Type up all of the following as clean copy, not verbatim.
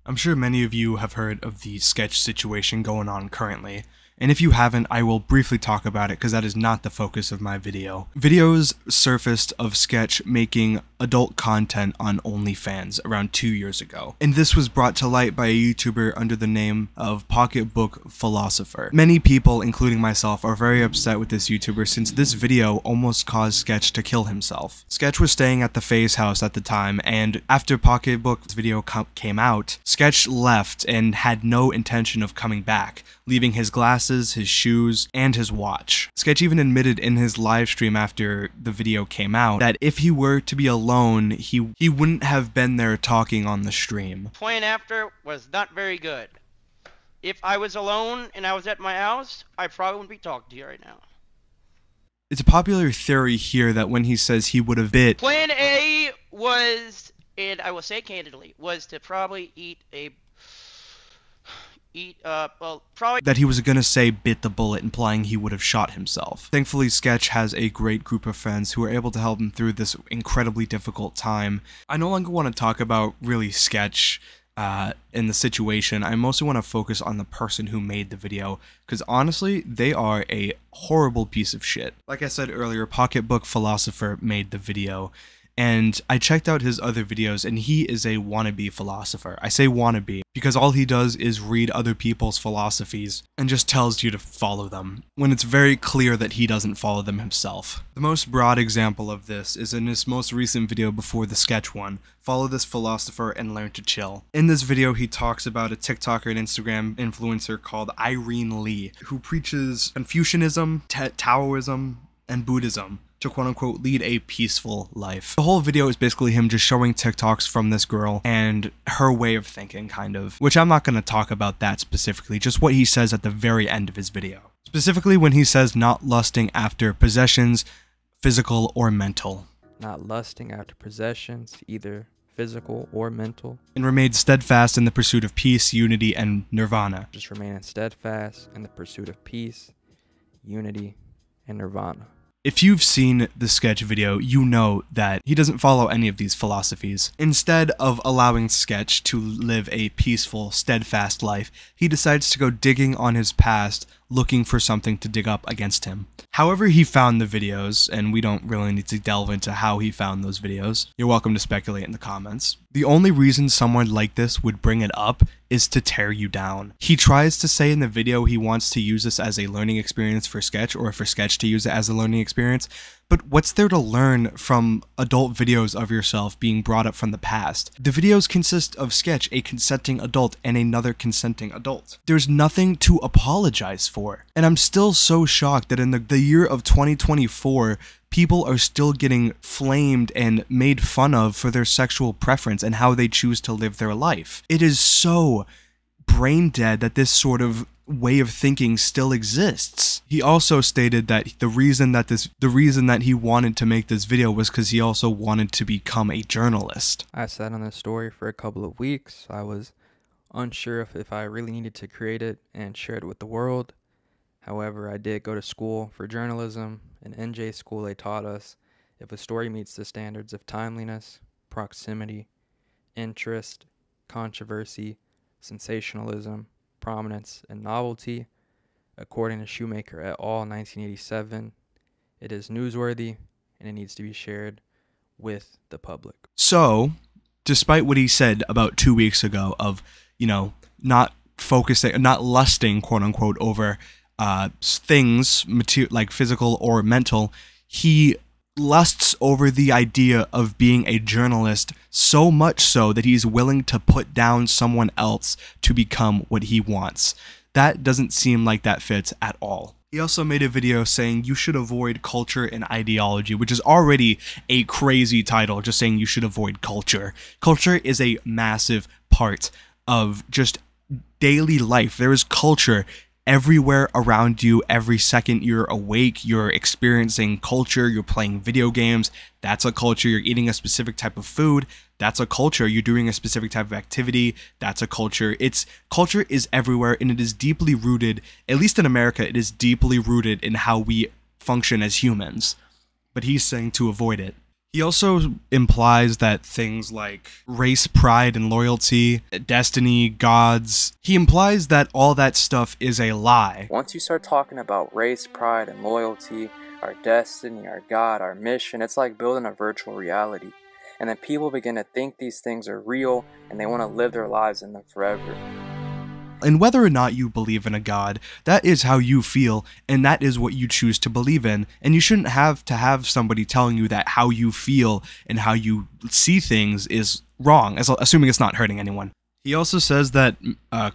I'm sure many of you have heard of the Sketch situation going on currently, and if you haven't, I will briefly talk about it because that is not the focus of my video. Videos surfaced of Sketch making adult content on OnlyFans around 2 years ago, and this was brought to light by a YouTuber under the name of Pocketbook Philosopher. Many people, including myself, are very upset with this YouTuber since this video almost caused Sketch to kill himself. Sketch was staying at the FaZe house at the time, and after Pocketbook's video came out, Sketch left and had no intention of coming back, leaving his glasses, his shoes, and his watch. Sketch even admitted in his live stream after the video came out that if he were to be alone, he wouldn't have been there talking on the stream. Playing after was not very good. If I was alone and I was at my house, I probably wouldn't be talking to you right now. It's a popular theory here that when he says he would have bit, Plan A was, and I will say candidly, was to probably probably that he was gonna say bit the bullet, implying he would have shot himself. Thankfully, Sketch has a great group of friends who are able to help him through this incredibly difficult time. I no longer want to talk about really Sketch in the situation. I mostly want to focus on the person who made the video, because honestly, they are a horrible piece of shit. Like I said earlier, Pocketbook Philosopher made the video, and I checked out his other videos, and he is a wannabe philosopher. I say wannabe because all he does is read other people's philosophies and just tells you to follow them, when it's very clear that he doesn't follow them himself. The most broad example of this is in his most recent video before the Sketch one, Follow This Philosopher and Learn to Chill. In this video, he talks about a TikToker and Instagram influencer called Irene Lee, who preaches Confucianism, Taoism, and Buddhism to quote-unquote lead a peaceful life. The whole video is basically him just showing TikToks from this girl and her way of thinking, kind of, which I'm not going to talk about that specifically, just what he says at the very end of his video. Specifically when he says not lusting after possessions, physical or mental. Not lusting after possessions, either physical or mental. And remain steadfast in the pursuit of peace, unity, and nirvana. Just remaining steadfast in the pursuit of peace, unity, and nirvana. If you've seen the Sketch video, you know that he doesn't follow any of these philosophies. Instead of allowing Sketch to live a peaceful, steadfast life, he decides to go digging on his past, looking for something to dig up against him. However he found the videos, and we don't really need to delve into how he found those videos, you're welcome to speculate in the comments. The only reason someone like this would bring it up is to tear you down. He tries to say in the video he wants to use this as a learning experience for Sketch, or for Sketch to use it as a learning experience, but what's there to learn from adult videos of yourself being brought up from the past? The videos consist of Sketch, a consenting adult, and another consenting adult. There's nothing to apologize for. And I'm still so shocked that in the year of 2024, people are still getting flamed and made fun of for their sexual preference and how they choose to live their life. It is so brain dead that this sort of way of thinking still exists. He also stated that the reason that he wanted to make this video was because he also wanted to become a journalist. I sat on this story for a couple of weeks. I was unsure if I really needed to create it and share it with the world. However, I did go to school for journalism. In NJ school, they taught us if a story meets the standards of timeliness, proximity, interest, controversy, sensationalism, prominence, and novelty, according to Shoemaker et al. 1987, it is newsworthy and it needs to be shared with the public. So, despite what he said about 2 weeks ago of, not lusting, quote unquote, over things like physical or mental, he lusts over the idea of being a journalist so much so that he's willing to put down someone else to become what he wants. That doesn't seem like that fits at all. He also made a video saying you should avoid culture and ideology, which is already a crazy title, just saying you should avoid culture. Culture is a massive part of just daily life. There is culture everywhere around you. Every second you're awake, you're experiencing culture. You're playing video games, that's a culture. You're eating a specific type of food, that's a culture. You're doing a specific type of activity, that's a culture. Culture is everywhere, and it is deeply rooted, at least in America, it is deeply rooted in how we function as humans. But he's saying to avoid it. He also implies that things like race, pride, and loyalty, destiny, gods, he implies that all that stuff is a lie. Once you start talking about race, pride, and loyalty, our destiny, our God, our mission, it's like building a virtual reality. And then people begin to think these things are real, and they want to live their lives in them forever. And whether or not you believe in a god, that is how you feel, and that is what you choose to believe in. And you shouldn't have to have somebody telling you that how you feel and how you see things is wrong, assuming it's not hurting anyone. He also says that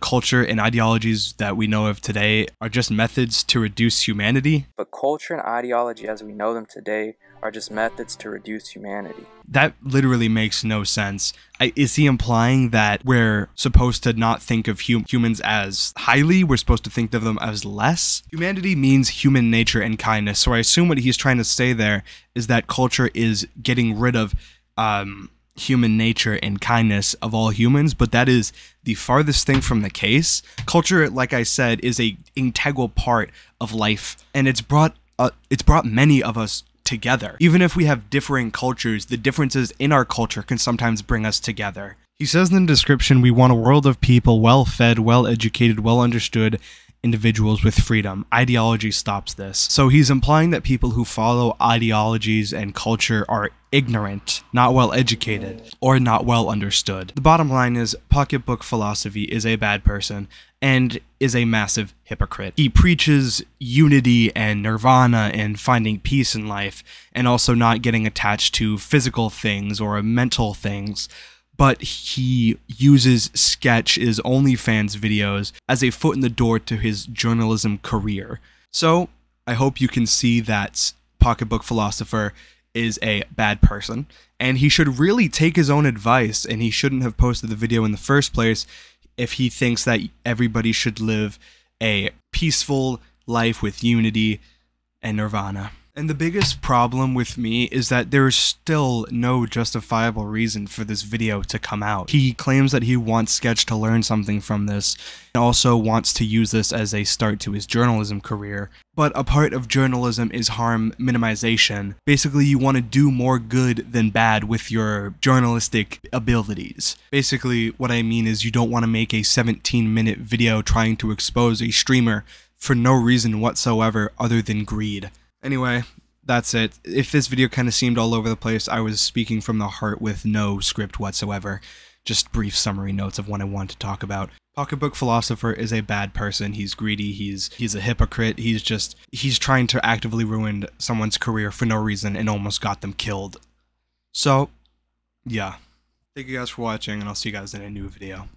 culture and ideologies that we know of today are just methods to reduce humanity. But culture and ideology as we know them today are just methods to reduce humanity. That literally makes no sense. Is he implying that we're supposed to not think of humans as highly? We're supposed to think of them as less? Humanity means human nature and kindness, so I assume what he's trying to say there is that culture is getting rid of human nature and kindness of all humans, but that is the farthest thing from the case. Culture, like I said, is an integral part of life, and it's brought many of us together. Even if we have differing cultures, the differences in our culture can sometimes bring us together. He says in the description, we want a world of people well-fed, well-educated, well-understood individuals with freedom. Ideology stops this. So he's implying that people who follow ideologies and culture are ignorant, not well educated, or not well understood. The bottom line is Pocketbook Philosophy is a bad person and is a massive hypocrite. He preaches unity and nirvana and finding peace in life, and also not getting attached to physical things or mental things. But he uses Sketch, his OnlyFans videos, as a foot in the door to his journalism career. So, I hope you can see that Pocketbook Philosopher is a bad person, and he should really take his own advice, and he shouldn't have posted the video in the first place if he thinks that everybody should live a peaceful life with unity and nirvana. And the biggest problem with me is that there is still no justifiable reason for this video to come out. He claims that he wants Sketch to learn something from this, and also wants to use this as a start to his journalism career. But a part of journalism is harm minimization. Basically, you want to do more good than bad with your journalistic abilities. Basically, what I mean is you don't want to make a 17-minute video trying to expose a streamer for no reason whatsoever other than greed. Anyway, that's it. If this video kind of seemed all over the place, I was speaking from the heart with no script whatsoever. Just brief summary notes of what I want to talk about. Pocketbook Philosopher is a bad person. He's greedy. He's a hypocrite. He's trying to actively ruin someone's career for no reason and almost got them killed. So, yeah. Thank you guys for watching, and I'll see you guys in a new video.